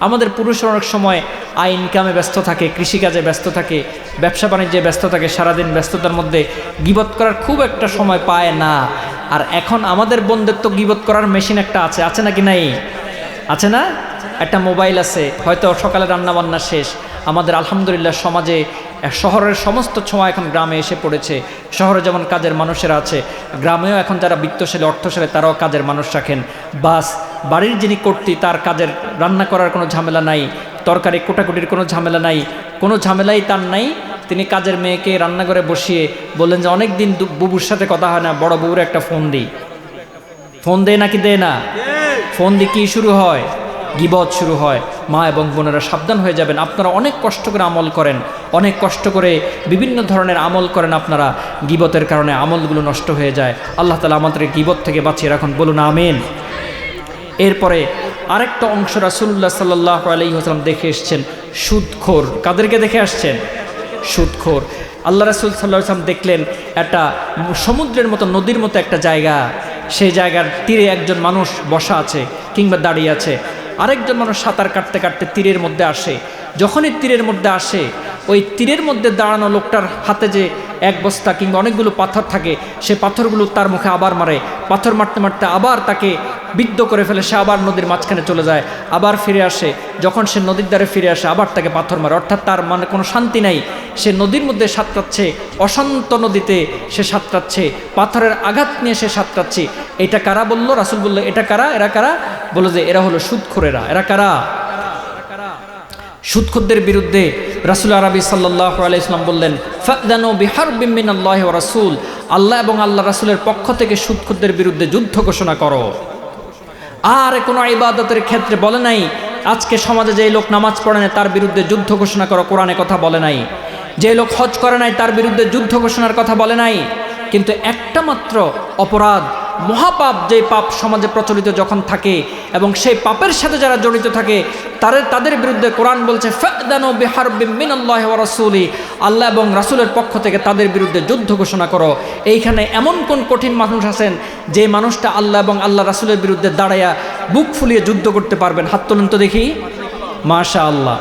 আমাদের পুরুষরা অনেক সময় আয় ইনকামে ব্যস্ত থাকে, কৃষিকাজে ব্যস্ত থাকে, ব্যবসা বাণিজ্যে ব্যস্ত থাকে, সারাদিন ব্যস্ততার মধ্যে গীবত করার খুব একটা সময় পায় না। আর এখন আমাদের বোনদের তো গীবত করার মেশিন একটা আছে, আছে নাকি নাই? আছে না? একটা মোবাইল আছে, হয়তো সকালে রান্নাবান্না শেষ। আমাদের আলহামদুলিল্লাহ সমাজে শহরের সমস্ত ছোঁয়া এখন গ্রামে এসে পড়েছে। শহরে যেমন কাজের মানুষেরা আছে, গ্রামেও এখন যারা বিত্তশালী অর্থশালী তারাও কাজের মানুষ রাখেন। বাস বাড়ির যিনি কর্ত্রী তার কাজের রান্না করার কোনো ঝামেলা নাই, তরকারি কোটাকুটির কোনো ঝামেলা নাই, কোনো ঝামেলাই তার নাই। তিনি কাজের মেয়েকে রান্নাঘরে বসিয়ে বললেন যে অনেক দিন বুবুর সাথে কথা হয় না, বড় বুবুর একটা ফোন দিই। ফোন দেয় নাকি দেয় না? ফোন দিয়ে কি শুরু হয়? গীবত শুরু হয়। মা এবং বোনেরা সাবধান হয়ে যাবেন। আপনারা অনেক কষ্ট করে আমল করেন, অনেক কষ্ট করে বিভিন্ন ধরনের আমল করেন, আপনারা গীবতের কারণে আমলগুলো নষ্ট হয়ে যায়। আল্লাহ তাআলা আমাদের গীবত থেকে বাঁচিয়ে রাখুন, বলুন আমিন। এরপরে আরেকটা অংশ রাসূলুল্লাহ সাল্লাল্লাহু আলাইহি ওয়াসাল্লাম দেখে এসছেন, সুদখোর। কাদেরকে দেখে আসছেন? সুদখোর। আল্লাহ রাসূল সাল্লাল্লাহু আলাইহি ওয়াসাল্লাম দেখলেন একটা সমুদ্রের মতো, নদীর মতো একটা জায়গা, সেই জায়গার তীরে একজন মানুষ বসা আছে কিংবা দাঁড়িয়ে আছে। আরেকজন মানুষ সাঁতার কাটতে কাটতে তীরের মধ্যে আসে। যখনই তীরের মধ্যে আসে, ওই তীরের মধ্যে দাঁড়ানো লোকটার হাতে যে এক বস্তা কিংবা অনেকগুলো পাথর থাকে, সে পাথরগুলো তার মুখে আবার মারে। পাথর মারতে মারতে আবার তাকে বিদ্ধ করে ফেলে, সে আবার নদীর মাঝখানে চলে যায়, আবার ফিরে আসে। যখন সে নদীর দ্বারে ফিরে আসে আবার তাকে পাথর মারে। অর্থাৎ তার মানে কোনো শান্তি নাই, সে নদীর মধ্যে সাঁতরাচ্ছে, অশান্ত নদীতে সে সাঁতরাচ্ছে, পাথরের আঘাত নিয়ে সে সাঁতরাচ্ছে। এটা কারা বলল? রাসূল বলল এটা কারা, এরা কারা? বলল যে এরা হলো সুদখোরেরা। এরা কারা? সুদখোরদের বিরুদ্ধে রাসূল আরবি সাল্লাল্লাহু আলাইহি ওয়াসাল্লাম বললেন, ফাদানু বিহারবিম মিনাল্লাহি ওয়া রাসূল, আল্লাহ এবং আল্লাহ রাসূলের পক্ষ থেকে সুদখোরদের বিরুদ্ধে যুদ্ধ ঘোষণা করো। আর কোনো ইবাদতের ক্ষেত্রে বলে নাই আজকে সমাজে যে লোক নামাজ পড়ে না তার বিরুদ্ধে যুদ্ধ ঘোষণা করো, কোরআনে কথা বলে নাই। যে লোক হজ করে নাই তার বিরুদ্ধে যুদ্ধ ঘোষণার কথা বলে নাই। কিন্তু একটা মাত্র অপরাধ, মহাপাপ, যে পাপ সমাজে প্রচলিত যখন থাকে এবং সেই পাপের সাথে যারা জড়িত থাকে তাদের বিরুদ্ধে কোরআন বলছে ফাদানু বিহারবিম মিনাল্লাহি ওয়া রাসূলি, আল্লাহ এবং রাসূলের পক্ষ থেকে তাদের বিরুদ্ধে যুদ্ধ ঘোষণা করো। এইখানে এমন কোন কঠিন মানুষ আছেন যে মানুষটা আল্লাহ এবং আল্লাহ রাসূলের বিরুদ্ধে দাঁড়ায়া বুক ফুলিয়ে যুদ্ধ করতে পারবেন? হাত তুলুন তো দেখি। মাশাআল্লাহ।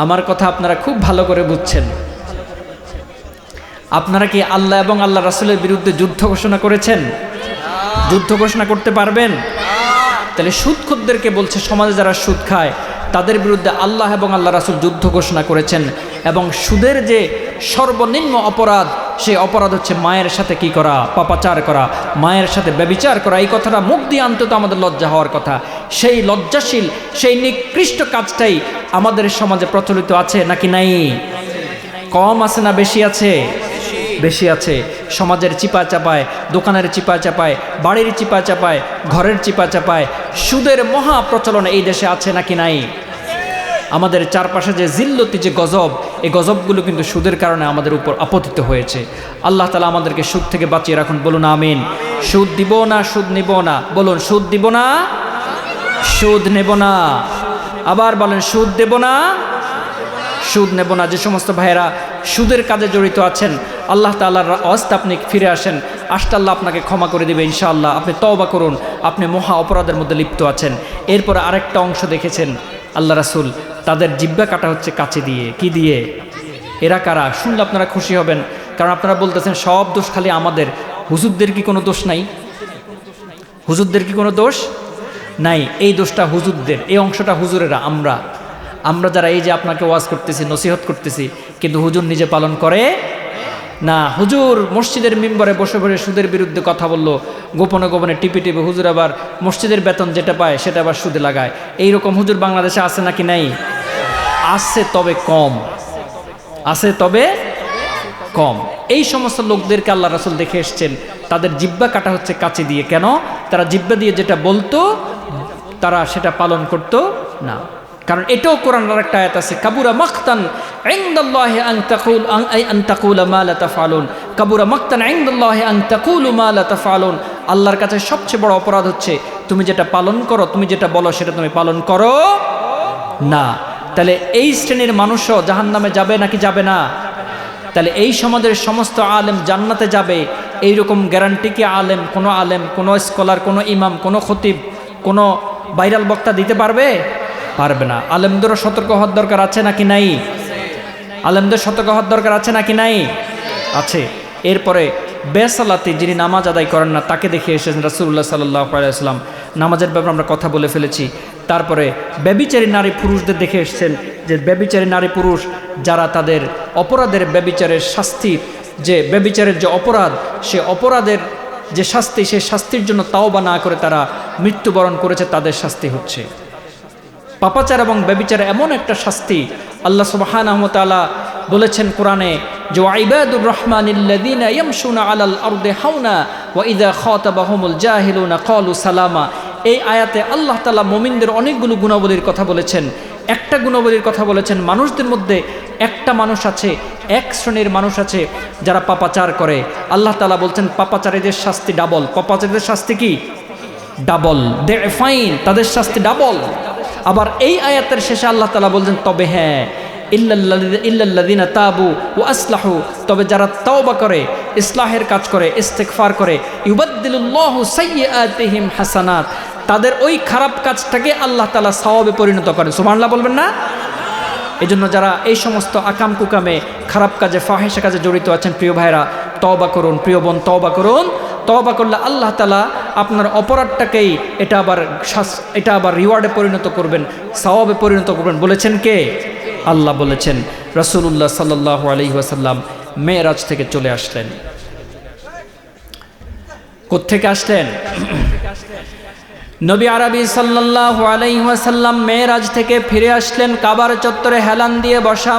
আমার কথা আপনারা খুব ভালো করে বুঝছেন। আপনারা কি আল্লাহ এবং আল্লাহ রাসূলের বিরুদ্ধে যুদ্ধ ঘোষণা করেছেন? যুদ্ধ ঘোষণা করতে পারবেন? তাহলে সুদখোরদেরকে বলছে সমাজে যারা সুদ খায় তাদের বিরুদ্ধে আল্লাহ এবং আল্লাহ রাসূল যুদ্ধ ঘোষণা করেছেন। এবং সুদের যে সর্বনিম্ন অপরাধ, সেই অপরাধ হচ্ছে মায়ের সাথে কি করা? পাপাচার করা, মায়ের সাথে ব্যভিচার করা। এই কথাটা মুখ দিয়ে আনতে তো আমাদের লজ্জা হওয়ার কথা। সেই লজ্জাশীল, সেই নিকৃষ্ট কাজটাই আমাদের সমাজে প্রচলিত আছে নাকি নাই? কম আছে না বেশি আছে? বেশি আছে। সমাজের চিপা চাপায়, দোকানের চিপা চাপায়, বাড়ির চিপা চাপায়, ঘরের চিপা চাপায় সুদের মহা প্রচলন এই দেশে আছে নাকি নাই? আমাদের চারপাশে যে জিল্লতি, যে গজব, এই গজবগুলো কিন্তু সুদের কারণে আমাদের উপর আপতিত হয়েছে। আল্লাহ তাআলা আমাদেরকে সুদ থেকে বাঁচিয়ে রাখুন, বলুন আমিন। সুদ দিব না, সুদ নিব না, বলুন সুদ দিব না, সুদ নেব না। আবার বলেন সুদ দেব না, সুদ নেব না। যে সমস্ত ভাইয়েরা সুদের কাজে জড়িত আছেন, আল্লাহ তাআলার ওয়াস্তে আপনি ফিরে আসেন, আল্লাহ আপনাকে ক্ষমা করে দেবে ইনশাআল্লাহ। আপনি তওবা করুন, আপনি মহা অপরাধের মধ্যে লিপ্ত আছেন। এরপরে আরেকটা অংশ দেখেছেন আল্লাহ রাসূল, তাদের জিহ্বা কাটা হচ্ছে কাচি দিয়ে। কি দিয়ে? এরা কারা? শুনলে আপনারা খুশি হবেন, কারণ আপনারা বলতেছেন সব দোষ খালি আমাদের। হুজুরদের কি কোনো দোষ নাই? হুজুরদের কি কোনো দোষ নাই? এই দোষটা হুজুরদের, এই অংশটা হুজুরেরা। আমরা যারা এই যে আপনাকে ওয়াজ করতেছি, নসিহত করতেছি, কিন্তু হুজুর নিজে পালন করে না। হুজুর মসজিদের মিম্বরে বসে বসে সুদের বিরুদ্ধে কথা বললো, গোপনে গোপনে টিপে টিপে হুজুর আবার মসজিদের বেতন যেটা পায় সেটা আবার সুদে লাগায়। এইরকম হুজুর বাংলাদেশে আছে নাকি নাই? আছে, তবে কম। আছে, তবে কম। এই সমস্ত লোকদেরকে আল্লাহ রাসূল দেখে এসছেন, তাদের জিহ্বা কাটা হচ্ছে কাচি দিয়ে। কেন? তারা জিহ্বা দিয়ে যেটা বলতো তারা সেটা পালন করতো না। কারণ এটাও কোরআনের আরেকটা আয়াত আছে, কাবুরা মাকতান ইনদাল্লাহি আন তাকুলা মা লা তাফআলুন, কাবুরা মাকতান ইনদাল্লাহি আন তাকুলু মা লা তাফআলুন। আল্লাহর কাছে সবচেয়ে বড় অপরাধ হচ্ছে তুমি যেটা পালন করো, তুমি যেটা বলো সেটা তুমি পালন করো না। তাহলে এই শ্রেণীর মানুষও জাহান্নামে যাবে নাকি যাবে না? তাহলে এই সমাজের সমস্ত আলেম জান্নাতে যাবে এইরকম গ্যারান্টি কি কোনো আলেম, কোনো স্কলার, কোনো ইমাম, কোনো খতিব, কোনো ভাইরাল বক্তা দিতে পারবে? পারবে না। আলেমদেরও সতর্ক হওয়ার দরকার আছে নাকি নাই? আলেমদের সতর্ক হওয়ার দরকার আছে নাকি নাই? আছে। এরপরে বেসালাতে যিনি নামাজ আদায় করেন না তাকে দেখে এসেছেন রাসূলুল্লাহ সাল্লাল্লাহু আলাইহি ওয়াসাল্লাম। নামাজের ব্যাপারে আমরা কথা বলে ফেলেছি। তারপরে ব্যভিচারী নারী পুরুষদের দেখে এসেছেন যে ব্যভিচারী নারী পুরুষ যারা তাদের অপরাধের ব্যভিচারের শাস্তি, যে ব্যভিচারের যে অপরাধ, সে অপরাধের যে শাস্তি, সেই শাস্তির জন্য তাওবা না করে তারা মৃত্যুবরণ করেছে, তাদের শাস্তি হচ্ছে পাপাচার এবং ব্যভিচার। এমন একটা শাস্তি আল্লাহ সুবহানাহু ওয়া তাআলা বলেছেন কোরআনে যে ইবাদুর রহমানিল্লাযীনা ইয়ামশুনা আলাল আরদি হাওনা ওয়া ইযা খাতাবাহুমুল জাহিলুনা ক্বালু সালামা। এই আয়াতে আল্লাহ তাআলা মুমিনদের অনেকগুলো গুণাবলীর কথা বলেছেন। একটা গুণাবলীর কথা বলেছেন, মানুষদের মধ্যে একটা মানুষ আছে, এক শ্রেণীর মানুষ আছে যারা পাপাচার করে। আল্লাহ তাআলা বলছেন পাপাচারীদের শাস্তি ডাবল। পাপাচারীদের শাস্তি কি? ডাবল, ফাইন, তাদের শাস্তি ডাবল। আবার এই আয়াতের শেষে আল্লাহ তাআলা বলছেন তবে হ্যাঁ ইল্লাল্লাযীনা তাবু ওয়া আসলাহু, তবে যারা তাওবা করে, ইসলাহের কাজ করে, ইস্তেগফার করে, ইউবাদদিলুল্লাহু সাইয়্যাতিহিম হাসানাত, তাদের ওই খারাপ কাজটাকে আল্লাহ তাআলা সওয়াবে পরিণত করে। সুবহানাল্লাহ বলবেন না? এজন্য যারা এই সমস্ত আকাম কুকামে, খারাপ কাজে, ফাহিশা কাজে জড়িত আছেন, প্রিয় ভাইরা তওবা করুন, প্রিয় বোন তওবা করুন। তওবা করলে আল্লাহ তাআলা আপনার অপরাধটাকেই এটা আবার রিওয়ার্ডে পরিণত করবেন, সওয়াবে পরিণত করবেন। বলেছেন কে? আল্লাহ বলেছেন। রাসূলুল্লাহ সাল্লাল্লাহু আলাইহি ওয়াসাল্লাম মেরাজ থেকে চলে আসলেন। কোত্থেকে আসলেন? নবী আরবি সাল্লাল্লাহু আলাইহি ওয়াসাল্লাম মেরাজ থেকে ফিরে আসলেন। কাবার চত্বরে হেলান দিয়ে বসা,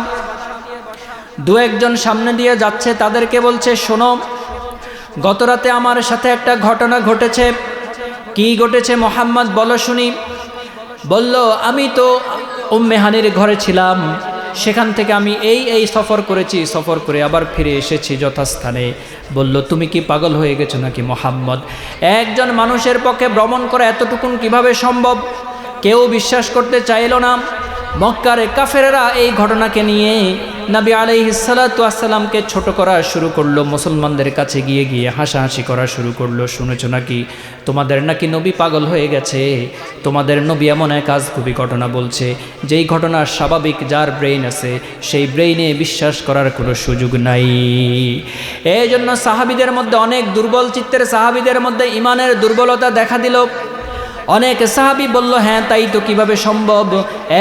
দু একজন সামনে দিয়ে যাচ্ছে, তাদেরকে বলছে শোনো, গতরাতে আমার সাথে একটা ঘটনা ঘটেছে। কি ঘটেছে মুহাম্মদ বলো শুনি। বলল আমি তো উম্মে হানির ঘরে ছিলাম, সেখান থেকে আমি এই সফর করেছি, সফর করে আবার ফিরে এসেছি যথাস্থানে। বলল তুমি কি পাগল হয়ে গেছো নাকি মুহাম্মদ? একজন মানুষের পক্ষে ভ্রমণ করা এতটুকুন কিভাবে সম্ভব? কেউ বিশ্বাস করতে চাইল না। মক্কার কাফেররা এই ঘটনাকে নিয়ে নবী আলাইহিস সালাতু ওয়াস সালামকে ছোট করা শুরু করলো, মুসলমানদের কাছে গিয়ে গিয়ে হাসাহাসি করা শুরু করলো। শুনেছো নাকি তোমাদের নাকি নবী পাগল হয়ে গেছে, তোমাদের নবী এমন এক আজগুবি ঘটনা বলছে যেই ঘটনা স্বাভাবিক যার ব্রেইন আছে সেই ব্রেইনে বিশ্বাস করার কোনো সুযোগ নাই। এই জন্য সাহাবীদের মধ্যে, অনেক দুর্বল চিত্তের সাহাবীদের মধ্যে ইমানের দুর্বলতা দেখা দিল। অনেক সাহাবী বলল হ্যাঁ তাই তো, কিভাবে সম্ভব?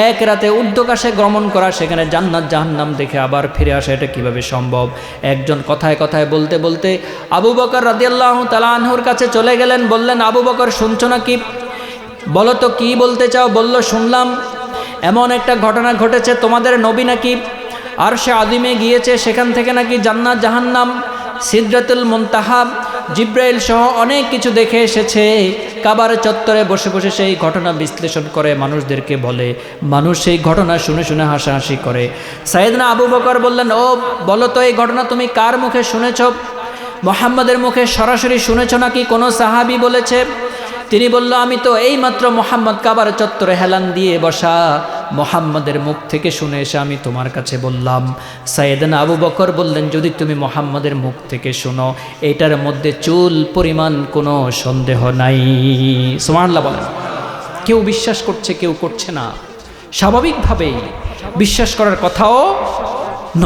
এক রাতে ঊর্ধ্বকাশে গমন করা, সেখানে জান্নাত জাহান্নাম দেখে আবার ফিরে আসা, এটা কিভাবে সম্ভব? একজন কথায় কথায় বলতে বলতে আবু বকর রাদিয়াল্লাহু তাআলা আনহুর কাছে চলে গেলেন। বললেন আবু বকর শুনছো নাকি? বলো তো কি বলতে চাও? বলল শুনলাম এমন একটা ঘটনা ঘটেছে, তোমাদের নবী নাকি আরশে আযিমে গিয়েছে, সেখান থেকে নাকি জান্নাত জাহান্নাম, সিদরাতুল মুনতাহা, জিব্রাইল সহ অনেক কিছু দেখে এসেছে। কাবার চত্বরে বসে বসে সেই ঘটনা বিশ্লেষণ করে মানুষদেরকে বলে, মানুষ সেই ঘটনা শুনে শুনে হাসাহাসি করে। সাইয়েদনা আবু বকর বললেন ও বলো তো এই ঘটনা তুমি কার মুখে শুনেছ? মুহাম্মাদের মুখে সরাসরি শুনেছ নাকি কোনো সাহাবী বলেছে? তিনি বলল আমি তো এইমাত্র মুহাম্মদ কাবার চত্বরে হেলান দিয়ে বসা, মুহাম্মাদের মুখ থেকে শুনে এসে আমি তোমার কাছে বললাম। সাইয়েদনা আবু বকর বললেন যদি তুমি মুহাম্মাদের মুখ থেকে শোনো এটার মধ্যে চুল পরিমাণ কোনো সন্দেহ নাই। সুবহানাল্লাহ বলেন। কেউ বিশ্বাস করছে, কেউ করছে না, স্বাভাবিকভাবেই বিশ্বাস করার কথাও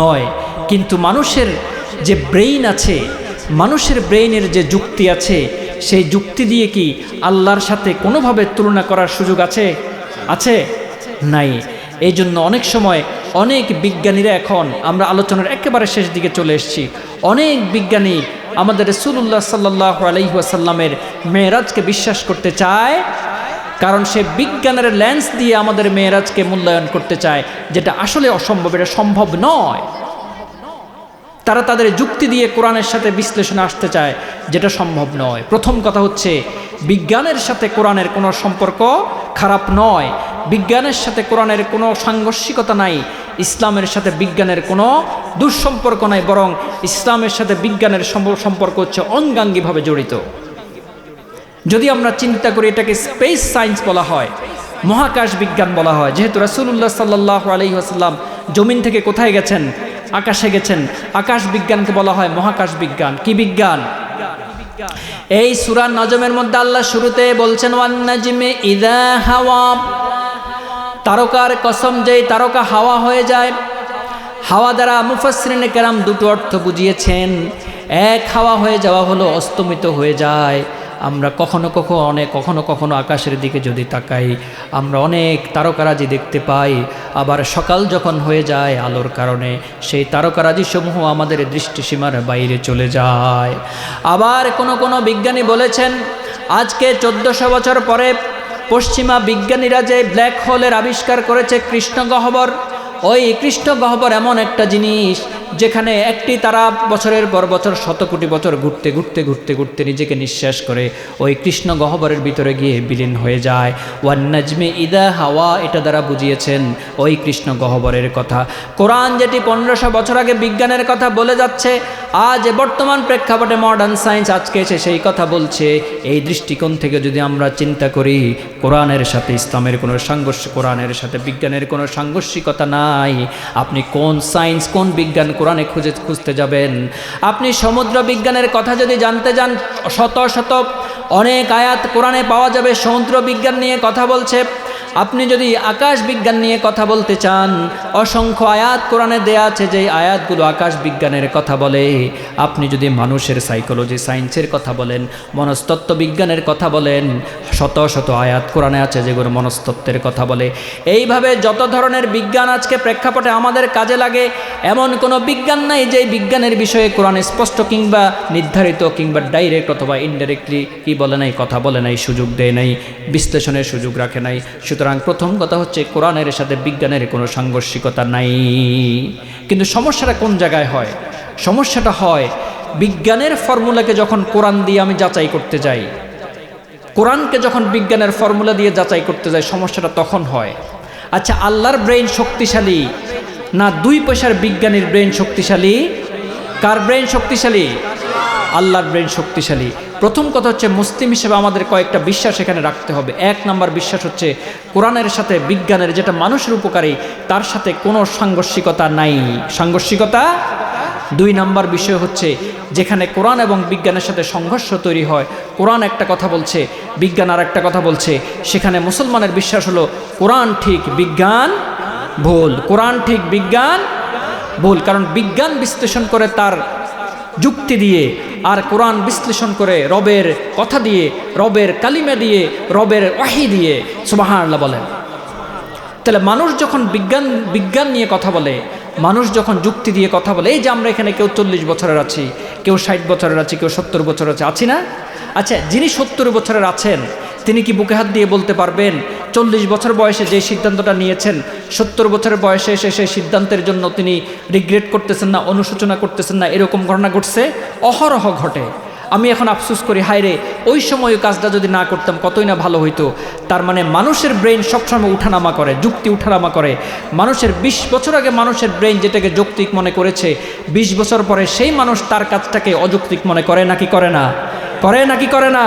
নয়। কিন্তু মানুষের যে ব্রেইন আছে, মানুষের ব্রেইনের যে যুক্তি আছে, সেই যুক্তি দিয়ে কি আল্লাহর সাথে কোনোভাবে তুলনা করার সুযোগ আছে? আছে? নাই। এই জন্য অনেক সময় অনেক বিজ্ঞানীরা, এখন আমরা আলোচনার একেবারে শেষ দিকে চলে এসেছি, অনেক বিজ্ঞানী আমাদের রাসূলুল্লাহ সাল্লাল্লাহু আলাইহি ওয়াসাল্লামের মেরাজকে বিশ্বাস করতে চায়, কারণ সে বিজ্ঞানের লেন্স দিয়ে আমাদের মেরাজকে মূল্যায়ন করতে চায়, যেটা আসলে অসম্ভব, এটা সম্ভব নয়। তারা তাদের যুক্তি দিয়ে কোরআনের সাথে বিশ্লেষণে আসতে চায়, যেটা সম্ভব নয়। প্রথম কথা হচ্ছে বিজ্ঞানের সাথে কোরআনের কোনো সম্পর্ক খারাপ নয়, বিজ্ঞানের সাথে কোরআনের কোনো সাংঘর্ষিকতা নাই, ইসলামের সাথে বিজ্ঞানের কোনো দুঃসম্পর্ক নাই, বরং ইসলামের সাথে বিজ্ঞানের সম্পর্ক হচ্ছে অঙ্গাঙ্গিভাবে জড়িত। যদি আমরা চিন্তা করি এটাকে স্পেস সায়েন্স বলা হয়, মহাকাশ বিজ্ঞান বলা হয়, যেহেতু রাসূলুল্লাহ সাল্লাল্লাহু আলাইহি ওয়াসাল্লাম জমিন থেকে কোথায় গেছেন? আকাশে গেছেন। আকাশ বিজ্ঞানকে বলা হয় মহাকাশ বিজ্ঞান। কি বিজ্ঞান? এই সূরা নজমের মধ্যে আল্লাহ শুরুতে বলছেন ওয়ান নাজমি ইযা হাওয়া, তারকার কসম, যেই তারকা হাওয়া হয়ে যায়। হাওয়া দ্বারা মুফাসসিরিনে কেরাম দুটো অর্থ বুঝিয়েছেন। এক, হাওয়া হয়ে যাওয়া হলো অস্তমিত হয়ে যায়। আমরা কখনো কখনো আকাশের দিকে যদি তাকাই, আমরা অনেক তারকারাজি দেখতে পাই। আবার সকাল যখন হয়ে যায় আলোর কারণে, সেই তারকারাজি সমূহ আমাদের দৃষ্টিসীমার বাইরে চলে যায়। আবার কোনো বিজ্ঞানী বলেছেন, আজকে 1400 বছর পরে পশ্চিমা বিজ্ঞানীরা যে ব্ল্যাক হোলের আবিষ্কার করেছে কৃষ্ণগহ্বর, ওই কৃষ্ণগহ্বর এমন একটা জিনিস যেখানে একটি তারা বছরের পর বছর, শত কোটি বছর ঘুরতে ঘুরতে ঘুরতে ঘুরতে নিজেকে নিঃশ্বাস করে ওই কৃষ্ণগহ্বরের ভিতরে গিয়ে বিলীন হয়ে যায়। ওয়ান নাজমি ইদা হাওয়া, এটা দ্বারা বুঝিয়েছেন ওই কৃষ্ণগহ্বরের কথা। কোরআন যেটি 1500 বছর আগে বিজ্ঞানের কথা বলে যাচ্ছে, আজ বর্তমান প্রেক্ষাপটে মডার্ন সায়েন্স আজকে এসে সেই কথা বলছে। এই দৃষ্টিকোণ থেকে যদি আমরা চিন্তা করি, কোরআনের সাথে ইসলামের কোনো সাংঘর্ষিক, কোরআনের সাথে বিজ্ঞানের কোনো সাংঘর্ষিকতা নাই। আপনি কোন সায়েন্স, কোন বিজ্ঞান কোরআনে খুঁজতে যাবেন? আপনি সমুদ্র বিজ্ঞানের কথা যদি জানতে যান, শত শত অনেক আয়াত কোরআনে পাওয়া যাবে সমুদ্র বিজ্ঞান নিয়ে কথা বলছে। আপনি যদি আকাশ বিজ্ঞান নিয়ে কথা বলতে চান, অসংখ্য আয়াত কোরআনে দেয়া আছে, যে আয়াতগুলো আকাশ বিজ্ঞানের কথা বলে। আপনি যদি মানুষের সাইকোলজি সায়েন্সের কথা বলেন, মনস্তত্ত্ব বিজ্ঞানের কথা বলেন, শত শত আয়াত কোরআনে আছে যেগুলো মনস্তত্ত্বের কথা বলে। এইভাবে যত ধরনের বিজ্ঞান আজকে প্রেক্ষাপটে আমাদের কাজে লাগে, এমন কোনো বিজ্ঞান নাই যে বিজ্ঞানের বিষয়ে কোরআনে স্পষ্ট কিংবা নির্ধারিত কিংবা ডাইরেক্ট অথবা ইনডাইরেক্টলি কি বলে নাই, কথা বলে নাই, সুযোগ দেয় নাই, বিশ্লেষণের সুযোগ রাখে নাই। সুতরাং প্রথম কথা হচ্ছে কোরআনের সাথে বিজ্ঞানের কোনো সাংঘর্ষিকতা নাই। কিন্তু সমস্যাটা কোন জায়গায় হয়? সমস্যাটা হয় বিজ্ঞানের ফর্মুলাকে যখন কোরআন দিয়ে আমি যাচাই করতে যাই, কোরআনকে যখন বিজ্ঞানের ফর্মুলা দিয়ে যাচাই করতে যাই, সমস্যাটা তখন হয়। আচ্ছা, আল্লাহর ব্রেইন শক্তিশালী না 2 পয়সার বিজ্ঞানীর ব্রেইন শক্তিশালী? কার ব্রেইন শক্তিশালী? আল্লাহর ব্রেইন শক্তিশালী। প্রথম কথা হচ্ছে মুসলিম হিসেবে আমাদের কয়েকটা বিশ্বাস এখানে রাখতে হবে। 1 নম্বর বিশ্বাস হচ্ছে কোরআনের সাথে বিজ্ঞানের, যেটা মানুষের উপকারী, তার সাথে কোনো সাংঘর্ষিকতা নাই। সাংঘর্ষিকতা। 2 নম্বর বিষয় হচ্ছে যেখানে কোরআন এবং বিজ্ঞানের সাথে সংঘর্ষ তৈরি হয়, কোরআন একটা কথা বলছে, বিজ্ঞান আর একটা কথা বলছে, সেখানে মুসলমানের বিশ্বাস হলো কোরআন ঠিক বিজ্ঞান ভুল। কোরআন ঠিক বিজ্ঞান ভুল। কারণ বিজ্ঞান বিশ্লেষণ করে তার যুক্তি দিয়ে, আর কোরআন বিশ্লেষণ করে রবের কথা দিয়ে, রবের কালিমা দিয়ে, রবের ওয়াহি দিয়ে। সুবহানাল্লাহ বলেন। তাহলে মানুষ যখন বিজ্ঞান নিয়ে কথা বলে, মানুষ যখন যুক্তি দিয়ে কথা বলে, এই যে আমরা এখানে কেউ 40 বছরের আছি, কেউ 60 বছরের আছি, কেউ 70 বছরের আছি না? আচ্ছা, যিনি 70 বছরের আছেন তিনি কি বুকে হাত দিয়ে বলতে পারবেন 40 বছর বয়সে যে সিদ্ধান্তটা নিয়েছেন, 70 বছরের বয়সে এসে সেই সিদ্ধান্তের জন্য তিনি রিগ্রেট করতেছেন না, অনুশোচনা করতেছেন না? এরকম ঘটনা ঘটছে, অহরহ ঘটে। আমি এখন আফসোস করি, হায় রে, ওই সময় কাজটা যদি না করতাম কতই না ভালো হইতো। তার মানে মানুষের ব্রেইন সবসময় উঠানামা করে, যুক্তি উঠানামা করে। মানুষের 20 বছর আগে মানুষের ব্রেইন যেটাকে যৌক্তিক মনে করেছে, 20 বছর পরে সেই মানুষ তার কাজটাকে অযৌক্তিক মনে করে নাকি করে না? করে নাকি করে না?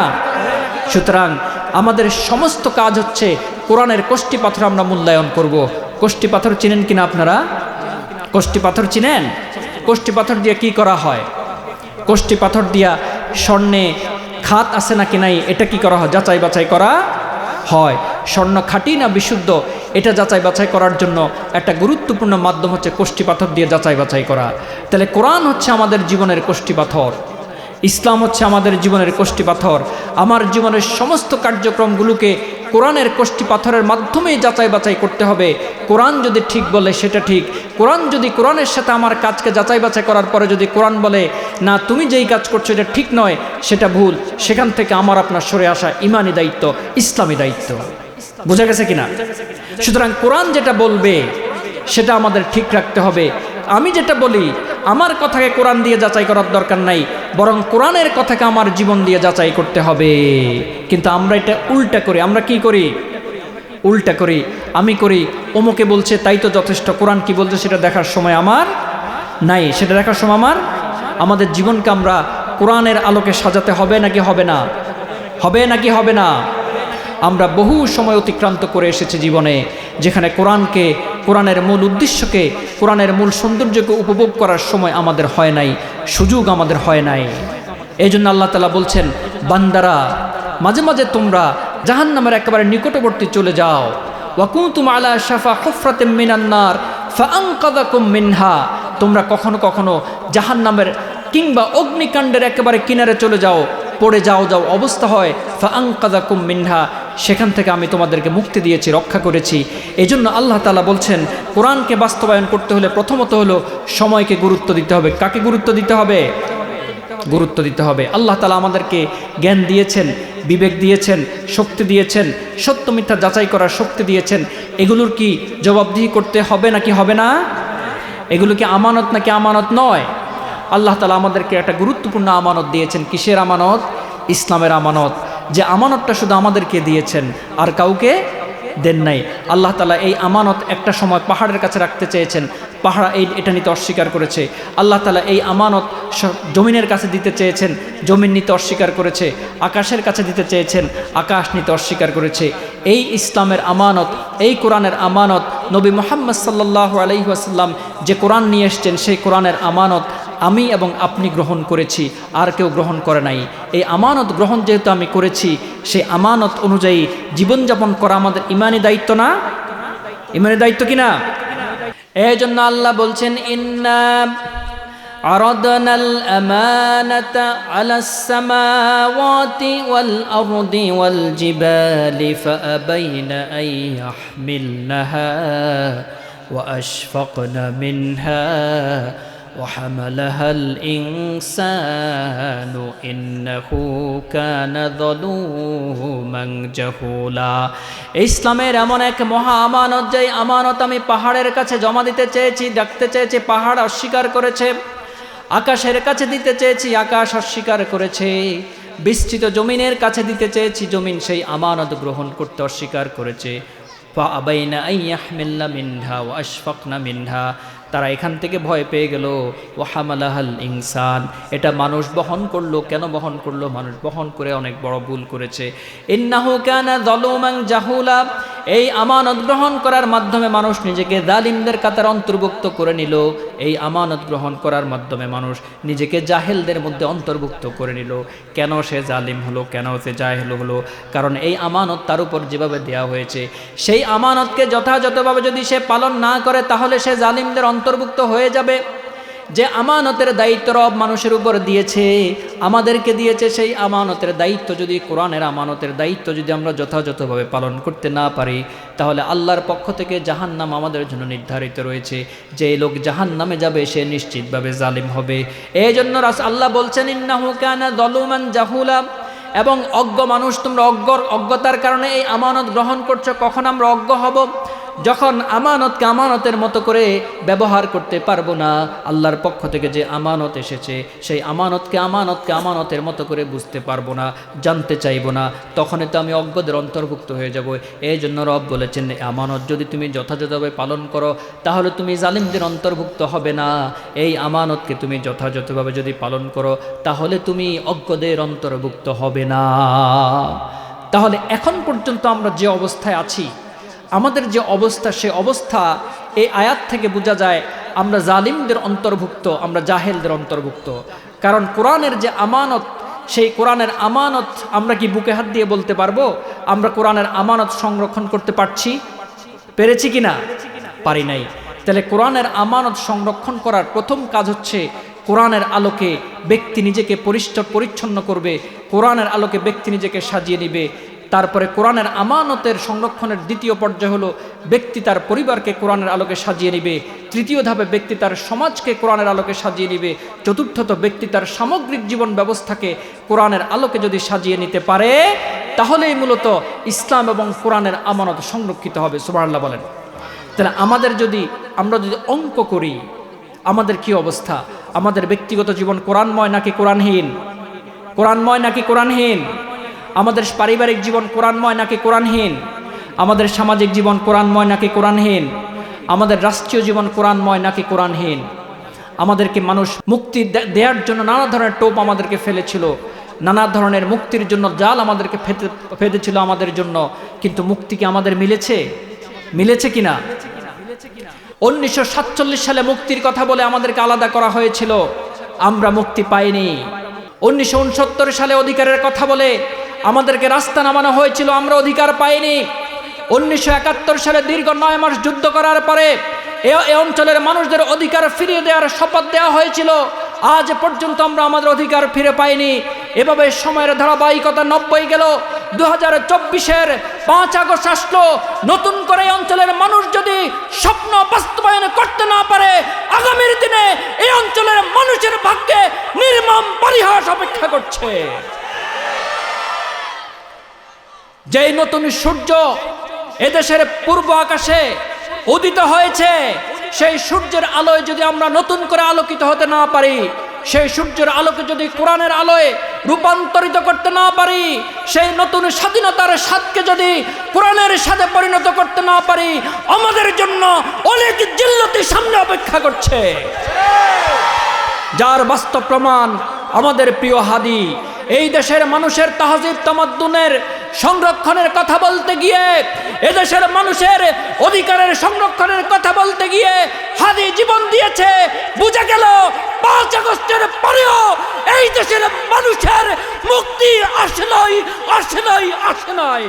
সুতরাং আমাদের সমস্ত কাজ হচ্ছে কোরআনের কষ্টি পাথর আমরা মূল্যায়ন করব। কষ্টি পাথর চিনেন কিনা আপনারা? কষ্টি পাথর চিনেন? কষ্টি পাথর দিয়ে কি করা হয়? কষ্টি পাথর দিয়া স্বর্ণে খাত আছে নাকি নাই, এটা কি করা হয়? যাচাই বাছাই করা হয়। স্বর্ণ খাঁটি না বিশুদ্ধ, এটা যাচাই বাছাই করার জন্য একটা গুরুত্বপূর্ণ মাধ্যম হচ্ছে কষ্টি পাথর দিয়ে যাচাই বাছাই করা। তাহলে কোরআন হচ্ছে আমাদের জীবনের কষ্টি পাথর, ইসলাম হচ্ছে আমাদের জীবনের কষ্টি পাথর। আমার জীবনের সমস্ত কার্যক্রমগুলোকে কোরআনের কষ্টি পাথরের মাধ্যমেই যাচাই বাছাই করতে হবে। কোরআন যদি ঠিক বলে সেটা ঠিক, কোরআন যদি কোরআনের সাথে আমার কাজকে যাচাই বাছাই করার পরে যদি কোরআন বলে না তুমি যেই কাজ করছো এটা ঠিক নয়, সেটা ভুল, সেখান থেকে আমার আপনার সরে আসা ইমানি দায়িত্ব, ইসলামী দায়িত্ব। বোঝা গেছে কিনা? সুতরাং কোরআন যেটা বলবে সেটা আমাদের ঠিক রাখতে হবে। আমি যেটা বলি আমার কথাকে কোরআন দিয়ে যাচাই করার দরকার নাই, বরং কোরআনের কথাকে আমার জীবন দিয়ে যাচাই করতে হবে। কিন্তু আমরা এটা উল্টা করি। আমরা কি করি? উল্টা করি। আমি করি অমুকে বলছে তাই তো যথেষ্ট, কোরআন কি বলছে সেটা দেখার সময় আমার নাই। সেটা দেখার সময় আমাদের জীবনকে আমরা কোরআনের আলোকে সাজাতে হবে নাকি হবে না? হবে নাকি হবে না? আমরা বহু সময় অতিক্রান্ত করে এসেছি জীবনে, যেখানে কোরআনকে, কোরআনের মূল উদ্দেশ্যকে, কোরআনের মূল সৌন্দর্যকে উপভোগ করার সময় আমাদের হয় নাই, সুযোগ আমাদের হয় নাই। এই জন্য আল্লাহ তাআলা বলছেন, বান্দারা মাঝে মাঝে তোমরা জাহান্নামের একেবারে নিকটবর্তী চলে যাও, ওয়া কুনতুম আলা শাফা হুফরাতিম মিনান নার ফাআনকাযাকুম মিনহা, তোমরা কখনো কখনো জাহান্নামের কিংবা অগ্নিকাণ্ডের একেবারে কিনারে চলে যাও, পড়ে যাও অবস্থা হয়, ফাআনকাযাকুম মিনহা, সেখান থেকে আমি তোমাদেরকে মুক্তি দিয়েছি, রক্ষা করেছি। এজন্য আল্লাহ তাআলা বলছেন কোরআনকে বাস্তবায়ন করতে হলে প্রথমত হলো সময়কে গুরুত্ব দিতে হবে। কাকে গুরুত্ব দিতে হবে? গুরুত্ব দিতে হবে। আল্লাহ তাআলা আমাদেরকে জ্ঞান দিয়েছেন, বিবেক দিয়েছেন, শক্তি দিয়েছেন, সত্য মিথ্যা যাচাই করার শক্তি দিয়েছেন। এগুলোর কি জবাবদিহি করতে হবে নাকি হবে না? এগুলো কি আমানত নাকি আমানত নয়? আল্লাহ তাআলা আমাদেরকে একটা গুরুত্বপূর্ণ আমানত দিয়েছেন। কিসের আমানত? ইসলামের আমানত। যে আমানতটা শুধু আমাদেরকে দিয়েছেন, আর কাউকে দেন নাই। আল্লাহ তাআলা এই আমানত একটা সময় পাহাড়ের কাছে রাখতে চেয়েছেন, পাহাড় এটা নিতে অস্বীকার করেছে। আল্লাহ তাআলা এই আমানত জমিনের কাছে দিতে চেয়েছেন, জমিন নিতে অস্বীকার করেছে। আকাশের কাছে দিতে চেয়েছেন, আকাশ নিতে অস্বীকার করেছে। এই ইসলামের আমানত, এই কোরআনের আমানত, নবী মুহাম্মদ সাল্লাল্লাহু আলাইহি ওয়াসাল্লাম যে কোরআন নিয়ে এসেছেন, সেই কোরআনের আমানত আমি এবং আপনি গ্রহণ করেছি, আর কেউ গ্রহণ করে নাই। এই আমানত গ্রহণ যেহেতু আমি করেছি, সেই আমানত অনুযায়ী জীবনযাপন করা আমাদের ইমানি দায়িত্ব না? ইমানি দায়িত্ব কিনা? এই জন্য আল্লাহ বলছেন ইন্না আরাদনাল আমানাতা আলাস সামাওয়াতি ওয়াল আরদি ওয়াল জিবালি ফাআবাইনা আন ইয়াহমিলনাহা ওয়া আশফাকনা মিনহা وحملها الإنسان إنه كان ظلوما جهولا। ইসলামের এমন এক মহা আমানত, যে আমানত আমি পাহাড়ের কাছে জমা দিতে চেয়েছি, রাখতে চেয়েছি, পাহাড় অস্বীকার করেছে। আকাশের কাছে দিতে চেয়েছি, আকাশ অস্বীকার করেছে। বিস্তৃত জমিনের কাছে দিতে চেয়েছি, জমিন সেই আমানত গ্রহণ করতে অস্বীকার করেছে। ফাআবাইনা আন ইয়াহমিলনা মিনহা ওয়া আশফাকনা মিনহা, তারা এখান থেকে ভয় পেয়ে গেল। ও হামালাহাল ইনসান, এটা মানুষ বহন করলো। কেন বহন করলো? মানুষ বহন করে অনেক বড় ভুল করেছে। ইন্নাহু কানা যালুমান জাহুলা, এই আমানত গ্রহণ করার মাধ্যমে মানুষ নিজেকে জালিমদের কাতার অন্তর্ভুক্ত করে নিল। এই আমানত গ্রহণ করার মাধ্যমে মানুষ নিজেকে জাহেলদের মধ্যে অন্তর্ভুক্ত করে নিল। কেন সে জালিম হলো? কেন সে জাহেল হলো? কারণ এই আমানত তার উপর যেভাবে দেওয়া হয়েছে, সেই আমানতকে যথাযথভাবে যদি সে পালন না করে, তাহলে সে জালিমদের অন্তর্ভুক্ত হয়ে যাবে। যে আমানতের দায়িত্ব রব মানুষের উপর দিয়েছে, আমাদেরকে দিয়েছে, সেই আমানতের দায়িত্ব যদি, কোরআনের আমানতের দায়িত্ব যদি আমরা যথাযথভাবে পালন করতে না পারি, তাহলে আল্লাহর পক্ষ থেকে জাহান্নাম আমাদের জন্য নির্ধারিত রয়েছে। যে লোক জাহান্নামে যাবে সে নিশ্চিতভাবে জালিম হবে। এই জন্য আল্লাহ বলছেন ইন্নাহু কানা যালুমান জাহুলা, এবং অজ্ঞ মানুষ, তোমরা অজ্ঞতার কারণে এই আমানত গ্রহণ করছো। কখন আমরা অজ্ঞ হব? যখন আমানতকে আমানতের মতো করে ব্যবহার করতে পারবো না। আল্লাহর পক্ষ থেকে যে আমানত এসেছে, সেই আমানতকে আমানতের মতো করে বুঝতে পারবো না, জানতে চাইবো না, তখনই তো আমি অজ্ঞদের অন্তর্ভুক্ত হয়ে যাব। এই জন্য রব বলেছেন, আমানত যদি তুমি যথাযথভাবে পালন করো, তাহলে তুমি জালিমদের অন্তর্ভুক্ত হবে না। এই আমানতকে তুমি যথাযথভাবে যদি পালন করো, তাহলে তুমি অজ্ঞদের অন্তর্ভুক্ত হবে না। তাহলে এখন পর্যন্ত আমরা যে অবস্থায় আছি, আমাদের যে অবস্থা, সে অবস্থা এই আয়াত থেকে বোঝা যায় আমরা জালিমদের অন্তর্ভুক্ত, আমরা জাহেলদের অন্তর্ভুক্ত। কারণ কোরআনের যে আমানত, সেই কোরআনের আমানত আমরা কি বুকে হাত দিয়ে বলতে পারবো আমরা কোরআনের আমানত সংরক্ষণ করতে পেরেছি কিনা? পারি নাই। তাহলে কোরআনের আমানত সংরক্ষণ করার প্রথম কাজ হচ্ছে কোরআনের আলোকে ব্যক্তি নিজেকে পরিচ্ছন্ন করবে, কোরআনের আলোকে ব্যক্তি নিজেকে সাজিয়ে নেবে। তারপরে কোরআনের আমানতের সংরক্ষণের দ্বিতীয় পর্যায় হলো ব্যক্তি তার পরিবারকে কোরআনের আলোকে সাজিয়ে নেবে। তৃতীয় ধাপে ব্যক্তি তার সমাজকে কোরআনের আলোকে সাজিয়ে নেবে। চতুর্থত ব্যক্তি তার সামগ্রিক জীবন ব্যবস্থাকে কোরআনের আলোকে যদি সাজিয়ে নিতে পারে, তাহলেই মূলত ইসলাম এবং কোরআনের আমানত সংরক্ষিত হবে। সুবহানাল্লাহ বলেন। তাহলে আমরা যদি অঙ্ক করি, আমাদের কি অবস্থা? আমাদের ব্যক্তিগত জীবন কোরআনময় নাকি কোরআনহীন? কোরআনময় নাকি কোরআনহীন? আমাদের পারিবারিক জীবন কোরআনময় নাকি কোরআনহীন? আমাদের সামাজিক জীবন কোরআনময় নাকি কোরআনহীন? আমাদের রাষ্ট্রীয় জীবন কোরআনময় নাকি কোরআনহীন? আমাদেরকে মানুষ মুক্তি দেওয়ার জন্য নানা ধরনের টোপ আমাদেরকে ফেলেছিল, নানা ধরনের মুক্তির জন্য জাল আমাদেরকে ফেলেছিল আমাদের জন্য, কিন্তু মুক্তি কি আমাদের মিলেছে কিনা? 1947 সালে মুক্তির কথা বলে আমাদেরকে আলাদা করা হয়েছিল, আমরা মুক্তি পাইনি। 1969 সালে অধিকারের কথা বলে আমাদেরকে রাস্তা নামানো হয়েছিল, আমরা অধিকার পাইনি। 1971 সালে দীর্ঘ 9 মাস যুদ্ধ করার পরে এই অঞ্চলের মানুষদের অধিকার ফিরিয়ে দেওয়ার শপথ দেওয়া হয়েছিল। আজ পর্যন্ত আমরা আমাদের অধিকার ফিরে পাইনি। এভাবে সময়ের ধারাবাহিকতা 90 গেল, 2024-এর 5 আগস্ট আসলো। নতুন করে এই অঞ্চলের মানুষ যদি স্বপ্ন বাস্তবায়ন করতে না পারে, আগামীর দিনে এই অঞ্চলের মানুষের ভাগ্যে নির্মম পরিহাস অপেক্ষা করছে। যেই নতুন সূর্য এদেশের পূর্ব আকাশে উদিত হয়েছে, সেই সূর্যের আলোয় যদি আমরা নতুন করে আলোকিত হতে না পারি, সেই সূর্যের আলোকে যদি কোরআনের আলোয় রূপান্তরিত করতে না পারি, সেই নতুন স্বাধীনতার স্বাদকে যদি কোরআনের স্বাদে পরিণত করতে না পারি, আমাদের জন্য অনেক জিল্লতি সামনে অপেক্ষা করছে, যার বাস্তব প্রমাণ আমাদের প্রিয় হাদি। এই দেশের মানুষের তাহজিব তামাদ্দুনের সংরক্ষণের কথা বলতে গিয়ে, এদেশের মানুষের অধিকারের সংরক্ষণের কথা বলতে গিয়ে হাদি জীবন দিয়েছে। বুঝা গেল 5 আগস্টের পরেও এই দেশের মানুষের মুক্তি আসে নাই, আসে নাই, আসে নাই।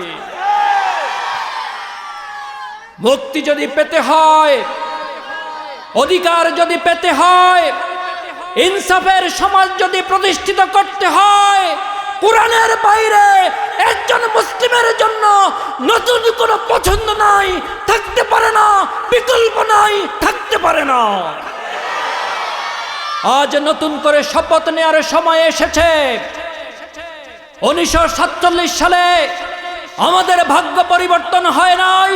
মুক্তি যদি পেতে হয়, অধিকার যদি পেতে হয়, ইনসাফের সমাজ যদি প্রতিষ্ঠিত করতে হয়, কোরআনের বাইরে একজন মুসলিমের জন্য নতুন কোনো পছন্দ নাই, থাকতে পারে না, বিকল্প নাই, থাকতে পারে না। আজ নতুন করে শপথ নেওয়ার সময় এসেছে। 1947 সালে আমাদের ভাগ্য পরিবর্তন হয় নাই।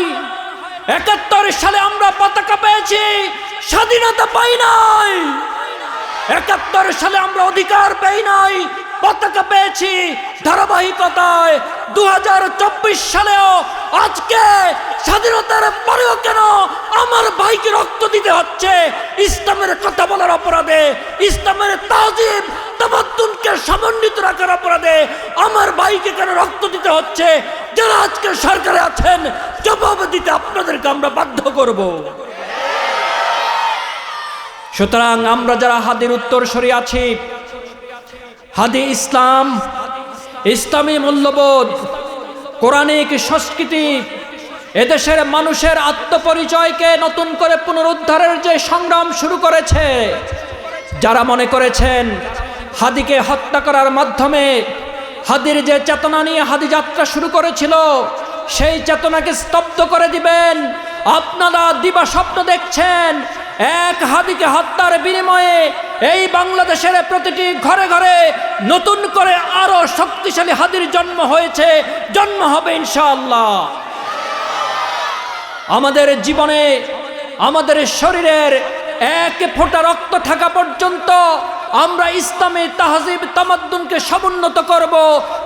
71 সালে আমরা পতাকা পেয়েছি, স্বাধীনতা পাই নাই। 71 সালে আমরা অধিকার পাই নাই, পতাকা পেয়েছি। ধারাবাহিকতায় 2024 সালেও আজকে স্বাধীনতার পরেও কেন আমার ভাইকে রক্ত দিতে হচ্ছে? ইসলামের কথা বলার অপরাধে, ইসলামের তাজিব তামাদ্দুনকে সমন্বিত রাখার অপরাধে আমার ভাইকে কেন রক্ত দিতে হচ্ছে? যারা আজকে সরকারে আছেন, জবাব দিতে আপনাদেরকে আমরা বাধ্য করব। সুতরাং আমরা যারা হাদির উত্তরসূরি আছি, হাদি ইসলাম, ইসলামী মূল্যবোধ, কোরআনিক সংস্কৃতি, এদেশের মানুষের আত্মপরিচয়কে নতুন করে পুনরুদ্ধারের যে সংগ্রাম শুরু করেছে, যারা মনে করেছেন হাদিকে হত্যা করার মাধ্যমে হাদির যে চেতনা নিয়ে হাদি যাত্রা শুরু করেছিল, সেই চেতনাকে স্তব্ধ করে দিবেন, আপনারা দিবা স্বপ্ন দেখছেন। এক হাদিকে হত্যার বিনিময়ে এই বাংলাদেশের প্রতিটি ঘরে ঘরে নতুন করে আরো শক্তিশালী হাদির জন্ম হয়েছে, জন্ম হবে ইনশাআল্লাহ। আমাদের জীবনে, আমাদের শরীরের এক ফোঁটা রক্ত থাকা পর্যন্ত আমরা ইসলামী তাহজিব তামাদ্দুনকে সমুন্নত করব,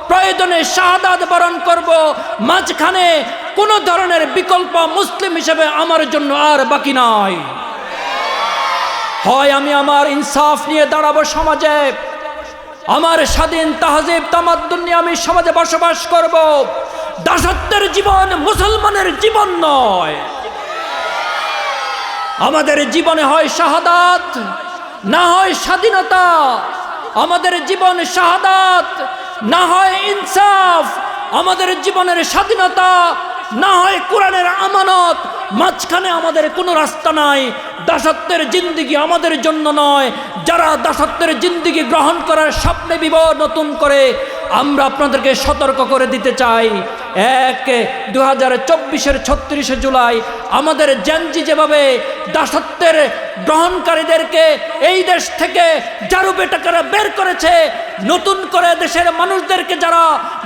প্রয়োজনে শাহাদাত বরণ করব। মাঝখানে কোনো ধরনের বিকল্প মুসলিম হিসেবে আমার জন্য আর বাকি নাই। হয় আমি আমার ইনসাফ নিয়ে দাঁড়াবো সমাজে, আমার স্বাধীন তাহজিব তামাদ্দুন নিয়ে আমি সমাজে বসবাস করব। দাসত্বের জীবন মুসলমানের জীবন নয়। আমাদের জীবনে হয় শাহাদাত, না হয় স্বাধীনতা। আমাদের জীবন শাহাদাত, না হয় ইনসাফ। আমাদের জীবনের স্বাধীনতা, না হয় কোরআনের আমানত। মাঝখানে আমাদের কোনো রাস্তা নাই। দাসত্বের জিন্দেগি আমাদের জন্য নয়। যারা দাসত্বের জিন্দেগি গ্রহণ করার স্বপ্নে বিবর নতুন করে, আমরা আপনাদেরকে সতর্ক করে দিতে চাই। 2024-এর 36শে জুলাই আমাদের জেনজি যেভাবে দাসত্বের গ্রহণকারীদেরকে এই দেশ থেকে জারু বেটাকারা বের করেছে, নতুন করে দেশের মানুষদেরকে যারা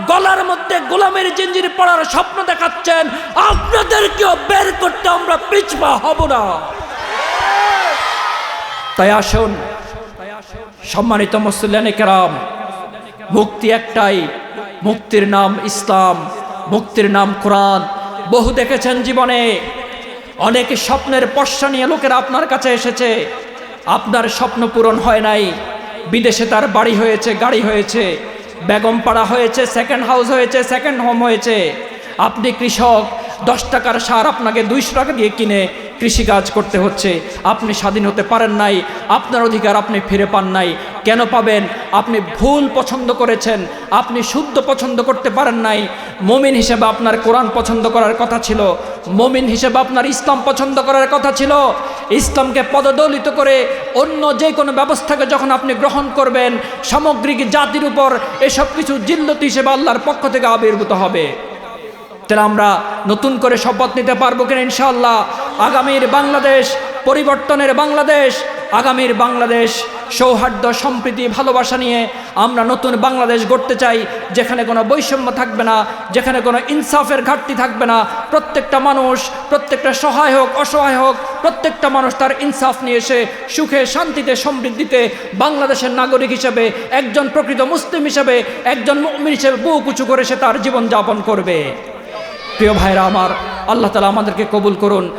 গলার মধ্যে গোলামের জিঞ্জির পড়ার স্বপ্ন দেখাচ্ছেন, আপনাদেরকেও বের করতে আমরা পিছপা হব না। তাই আসুন সম্মানিত মুসলিয়ানে কেরাম, মুক্তি একটাই, মুক্তির নাম ইসলাম, মুক্তির নাম কোরআন। বহু দেখেছেন জীবনে, অনেক স্বপ্নের পশ্চা নিয়ে লোকেরা আপনার কাছে এসেছে, আপনার স্বপ্ন পূরণ হয় নাই। বিদেশে তার বাড়ি হয়েছে, গাড়ি হয়েছে, বেগম পাড়া হয়েছে, সেকেন্ড হাউস হয়েছে, সেকেন্ড হোম হয়েছে। আপনি কৃষক, 10 টাকার সার আপনাকে 200 টাকা দিয়ে কিনে কৃষিকাজ করতে হচ্ছে। আপনি স্বাধীন হতে পারেন নাই, আপনার অধিকার আপনি ফিরে পান নাই। কেন পাবেন? আপনি ভুল পছন্দ করেছেন, আপনি শুদ্ধ পছন্দ করতে পারেন নাই। মুমিন হিসেবে আপনার কোরআন পছন্দ করার কথা ছিল, মুমিন হিসেবে আপনার ইসলাম পছন্দ করার কথা ছিল। ইসলামকে পদদলিত করে অন্য যে কোনো ব্যবস্থাকে যখন আপনি গ্রহণ করবেন, সামগ্রিক জাতির উপর এসব কিছু জিল্লতি হিসেবে আল্লাহর পক্ষ থেকে আবির্ভূত হবে। তাহলে আমরা নতুন করে শপথ নিতে পারবো কিনা ইনশাআল্লাহ? আগামীর বাংলাদেশ, পরিবর্তনের বাংলাদেশ, আগামীর বাংলাদেশ সৌহার্দ্য, সম্প্রীতি, ভালোবাসা নিয়ে আমরা নতুন বাংলাদেশ গড়তে চাই, যেখানে কোনো বৈষম্য থাকবে না, যেখানে কোনো ইনসাফের ঘাটতি থাকবে না। প্রত্যেকটা মানুষ, প্রত্যেকটা সহায় হোক অসহায় হোক, প্রত্যেকটা মানুষ তার ইনসাফ নিয়ে এসে সুখে শান্তিতে সমৃদ্ধিতে বাংলাদেশের নাগরিক হিসেবে, একজন প্রকৃত মুসলিম হিসেবে, একজন মুমিন হিসেবে বুক উঁচু করে সে তার জীবনযাপন করবে। প্রিয় ভাইরা আমার, আল্লাহ তাআলা আমাদেরকে কবুল করুন।